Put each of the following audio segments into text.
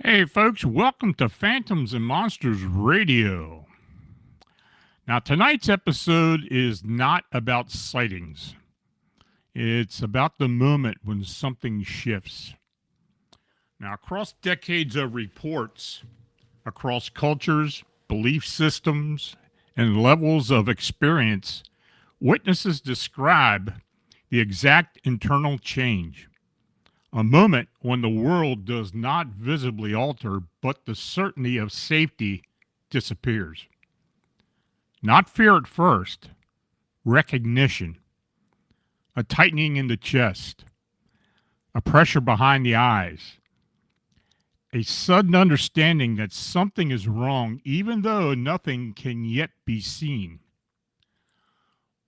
Hey, folks, welcome to Phantoms and Monsters Radio. Now, tonight's episode is not about sightings, it's about the moment when something shifts. Now, across decades of reports, across cultures, belief systems, and levels of experience, witnesses describe the exact internal change. A moment when the world does not visibly alter, but the certainty of safety disappears. Not fear at first, recognition, a tightening in the chest, a pressure behind the eyes, a sudden understanding that something is wrong even though nothing can yet be seen.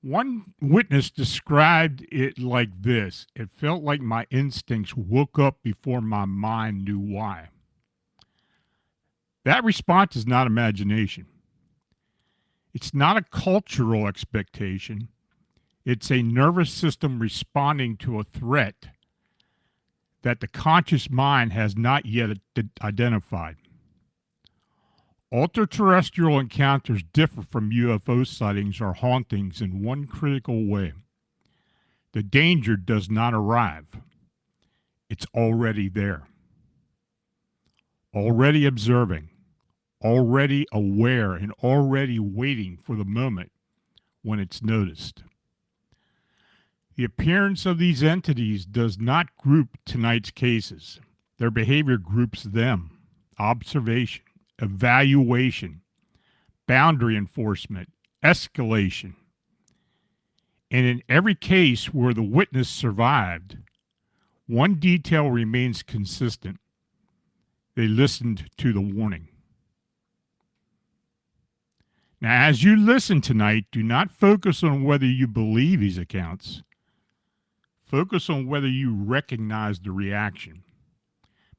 One witness described it like this: it felt like my instincts woke up before my mind knew why. That response is not imagination. It's not a cultural expectation. It's a nervous system responding to a threat that the conscious mind has not yet identified. Ultraterrestrial encounters differ from UFO sightings or hauntings in one critical way. The danger does not arrive. It's already there. Already observing, already aware, and already waiting for the moment when it's noticed. The appearance of these entities does not group tonight's cases. Their behavior groups them. Observation, evaluation, boundary enforcement, escalation. And in every case where the witness survived, one detail remains consistent. They listened to the warning. Now, as you listen tonight, do not focus on whether you believe these accounts. Focus on whether you recognize the reaction,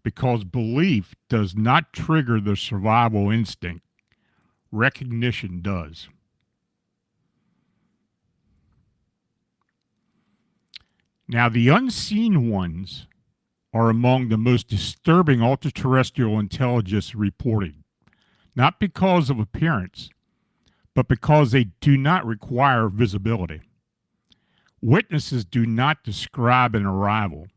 because belief does not trigger the survival instinct. Recognition does. Now, the unseen ones are among the most disturbing ultraterrestrial intelligence reported, not because of appearance, but because they do not require visibility. Witnesses do not describe an arrival.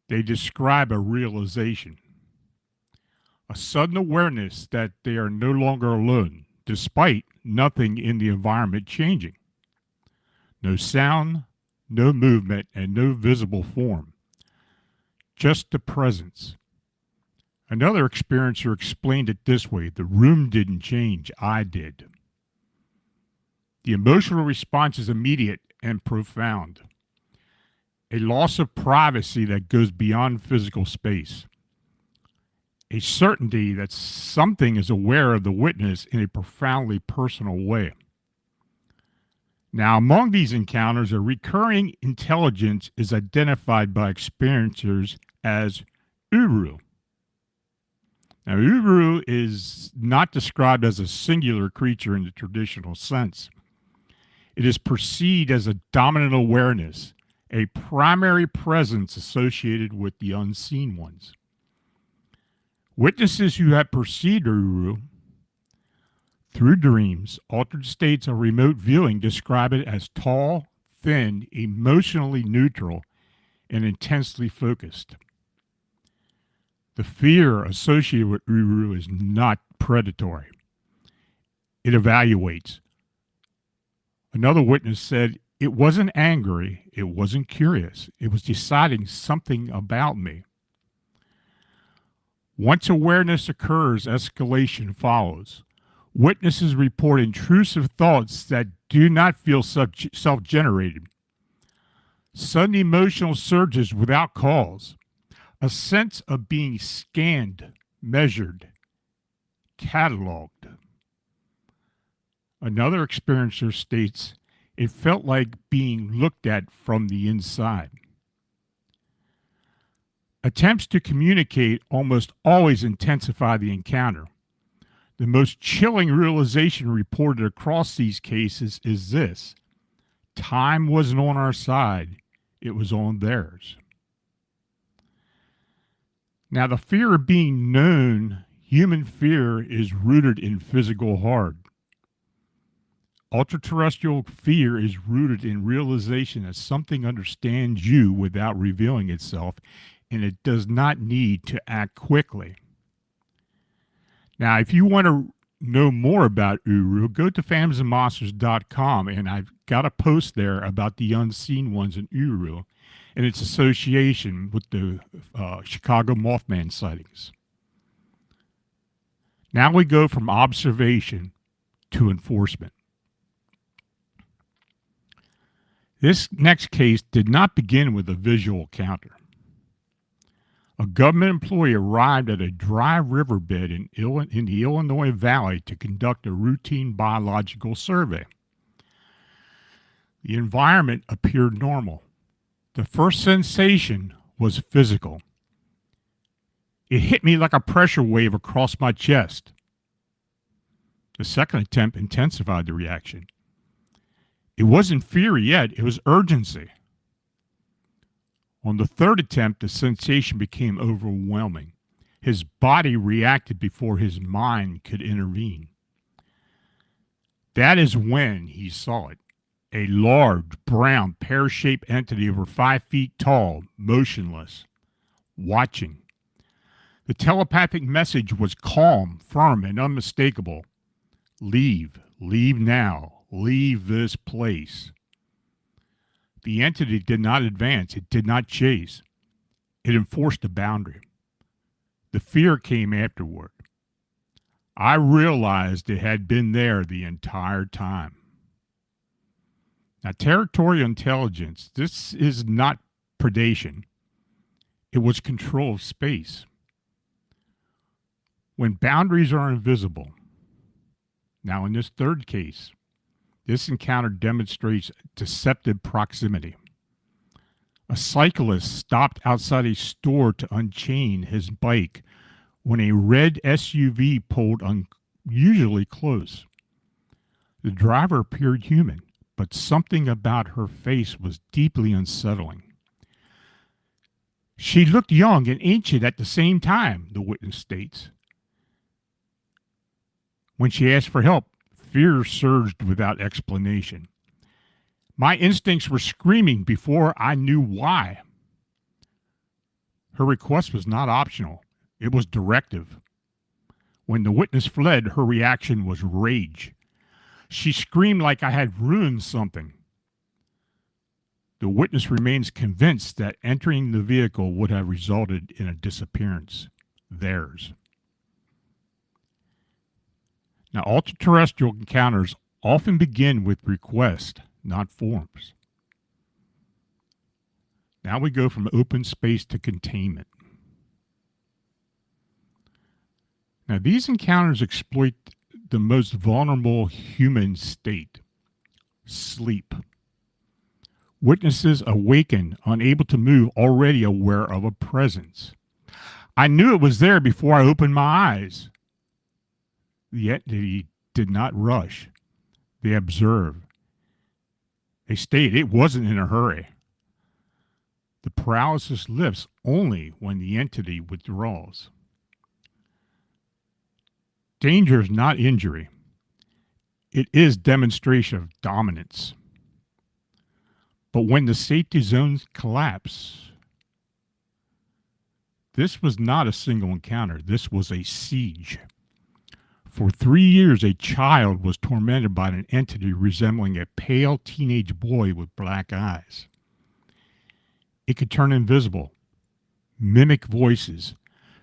They describe a realization, a sudden awareness that they are no longer alone, despite nothing in the environment changing. No sound, no movement, and no visible form. Just the presence. Another experiencer explained it this way: the room didn't change, I did. The emotional response is immediate and profound. A loss of privacy that goes beyond physical space. A certainty that something is aware of the witness in a profoundly personal way. Now, among these encounters, a recurring intelligence is identified by experiencers as Uru. Now, Uru is not described as a singular creature in the traditional sense. It is perceived as a dominant awareness, a primary presence associated with the unseen ones. Witnesses who have perceived Uru through dreams, altered states, or remote viewing describe it as tall, thin, emotionally neutral, and intensely focused. The fear associated with Uru is not predatory. It evaluates. Another witness said, it wasn't angry, it wasn't curious, it was deciding something about me. Once awareness occurs, escalation follows. Witnesses report intrusive thoughts that do not feel self-generated. Sudden emotional surges without cause. A sense of being scanned, measured, cataloged. Another experiencer states, it felt like being looked at from the inside. Attempts to communicate almost always intensify the encounter. The most chilling realization reported across these cases is this: time wasn't on our side, it was on theirs. Now, the fear of being known, human fear, is rooted in physical horror. Ultraterrestrial fear is rooted in realization that something understands you without revealing itself, and it does not need to act quickly. Now, if you want to know more about Uru, go to phantomsandmonsters.com, and I've got a post there about the unseen ones in Uru and its association with the Chicago Mothman sightings. Now we go from observation to enforcement. This next case did not begin with a visual encounter. A government employee arrived at a dry riverbed in the Illinois Valley to conduct a routine biological survey. The environment appeared normal. The first sensation was physical. It hit me like a pressure wave across my chest. The second attempt intensified the reaction. It wasn't fear yet, it was urgency. On the third attempt, the sensation became overwhelming. His body reacted before his mind could intervene. That is when he saw it. A large, brown, pear-shaped entity over 5 feet tall, motionless, watching. The telepathic message was calm, firm, and unmistakable. Leave. Leave now. Leave this place. The entity did not advance. It did not chase. It enforced a boundary. The fear came afterward. I realized it had been there the entire time. Now, territorial intelligence, this is not predation. It was control of space. When boundaries are invisible. Now, in this third case, this encounter demonstrates deceptive proximity. A cyclist stopped outside a store to unchain his bike when a red SUV pulled unusually close. The driver appeared human, but something about her face was deeply unsettling. She looked young and ancient at the same time, the witness states. When she asked for help, fear surged without explanation. My instincts were screaming before I knew why. Her request was not optional. It was directive. When the witness fled, her reaction was rage. She screamed like I had ruined something. The witness remains convinced that entering the vehicle would have resulted in a disappearance. Theirs. Now, ultraterrestrial encounters often begin with requests, not forms. Now we go from open space to containment. Now, these encounters exploit the most vulnerable human state, sleep. Witnesses awaken, unable to move, already aware of a presence. I knew it was there before I opened my eyes. The entity did not rush. They observed. They stated it wasn't in a hurry. The paralysis lifts only when the entity withdraws. Danger is not injury. It is demonstration of dominance. But when the safety zones collapse, this was not a single encounter. This was a siege. For 3 years, a child was tormented by an entity resembling a pale teenage boy with black eyes. It could turn invisible, mimic voices,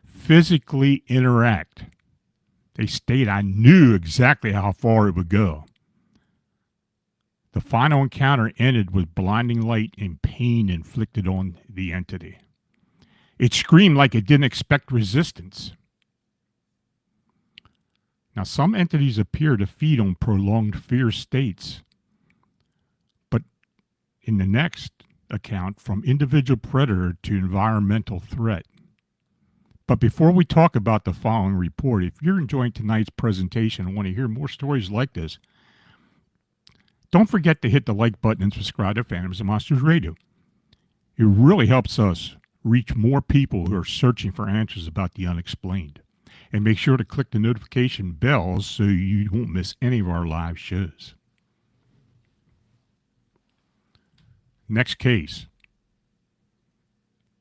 physically interact. They state I knew exactly how far it would go. The final encounter ended with blinding light and pain inflicted on the entity. It screamed like it didn't expect resistance. Now, some entities appear to feed on prolonged fear states, but in the next account, from individual predator to environmental threat. But before we talk about the following report, if you're enjoying tonight's presentation and want to hear more stories like this, don't forget to hit the like button and subscribe to Phantoms and Monsters Radio. It really helps us reach more people who are searching for answers about the unexplained. And make sure to click the notification bells so you won't miss any of our live shows. Next case.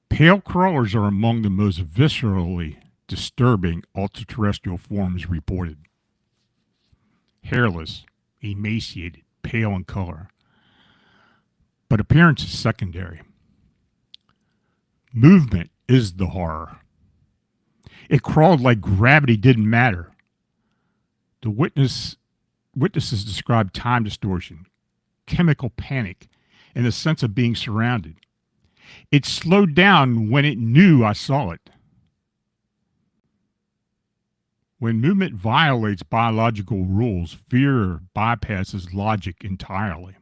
Pale crawlers are among the most viscerally disturbing ultraterrestrial forms reported. Hairless, emaciated, pale in color. But appearance is secondary. Movement is the horror. It crawled like gravity didn't matter. The witnesses described time distortion, chemical panic, and a sense of being surrounded. It slowed down when it knew I saw it. When movement violates biological rules, fear bypasses logic entirely.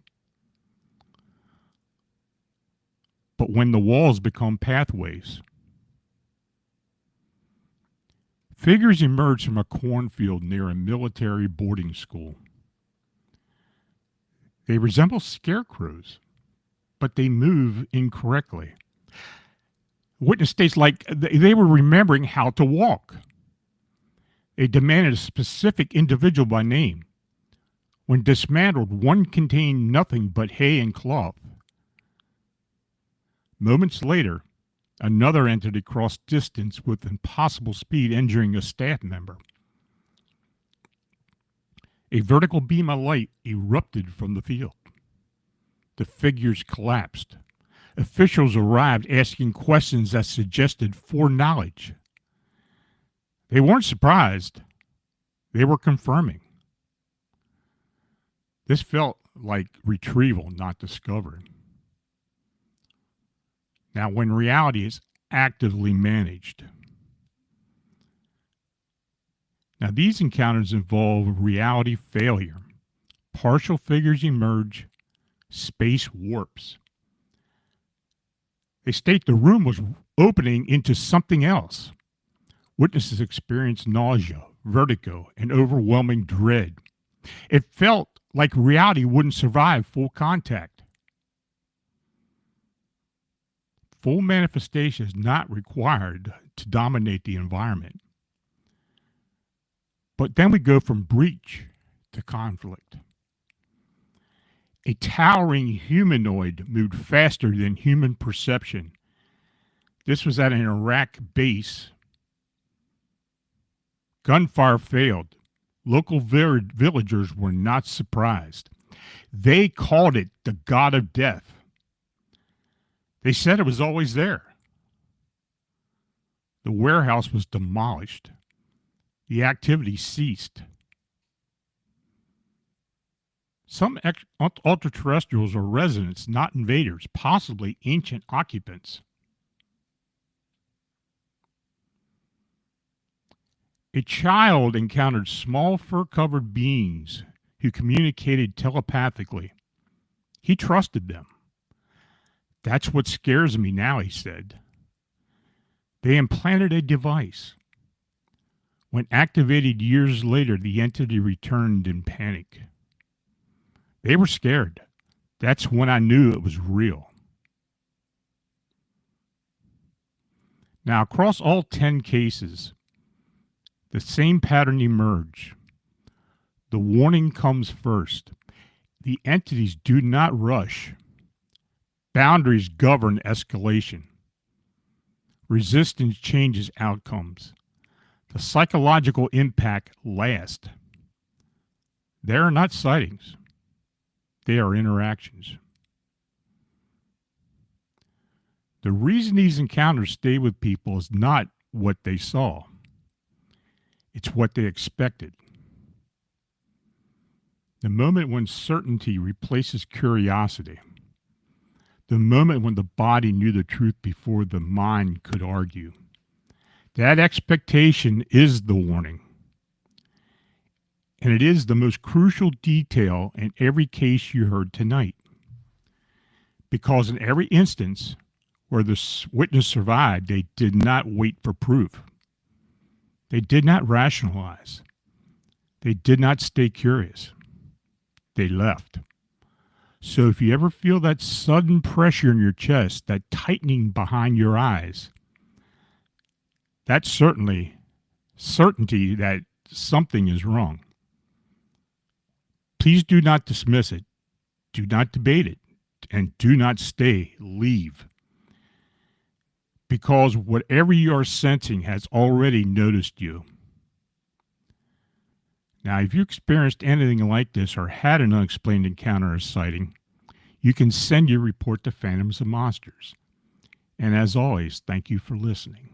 But when the walls become pathways, figures emerge from a cornfield near a military boarding school. They resemble scarecrows, but they move incorrectly. Witness states like they were remembering how to walk. They demanded a specific individual by name. When dismantled, one contained nothing but hay and cloth. Moments later, another entity crossed distance with impossible speed, injuring a staff member. A vertical beam of light erupted from the field. The figures collapsed. Officials arrived asking questions that suggested foreknowledge. They weren't surprised. They were confirming. This felt like retrieval, not discovery. Now, when reality is actively managed. Now, these encounters involve reality failure. Partial figures emerge, space warps. They state the room was opening into something else. Witnesses experienced nausea, vertigo, and overwhelming dread. It felt like reality wouldn't survive full contact. Full manifestation is not required to dominate the environment. But then we go from breach to conflict. A towering humanoid moved faster than human perception. This was at an Iraq base. Gunfire failed. Local villagers were not surprised. They called it the God of Death. They said it was always there. The warehouse was demolished. The activity ceased. Some ultraterrestrials are residents, not invaders, possibly ancient occupants. A child encountered small fur-covered beings who communicated telepathically. He trusted them. That's what scares me now, he said. They implanted a device. When activated years later, the entity returned in panic. They were scared. That's when I knew it was real. Now, across all 10 cases, the same pattern emerged. The warning comes first. The entities do not rush. Boundaries govern escalation. Resistance changes outcomes. The psychological impact lasts. They are not sightings. They are interactions. The reason these encounters stay with people is not what they saw. It's what they expected. The moment when certainty replaces curiosity. The moment when the body knew the truth before the mind could argue. That expectation is the warning. And it is the most crucial detail in every case you heard tonight. Because in every instance where the witness survived, they did not wait for proof. They did not rationalize. They did not stay curious. They left. So if you ever feel that sudden pressure in your chest, that tightening behind your eyes, that's certainty that something is wrong. Please do not dismiss it. Do not debate it. And do not stay. Leave. Because whatever you are sensing has already noticed you. Now, if you experienced anything like this or had an unexplained encounter or sighting, you can send your report to Phantoms and Monsters. And as always, thank you for listening.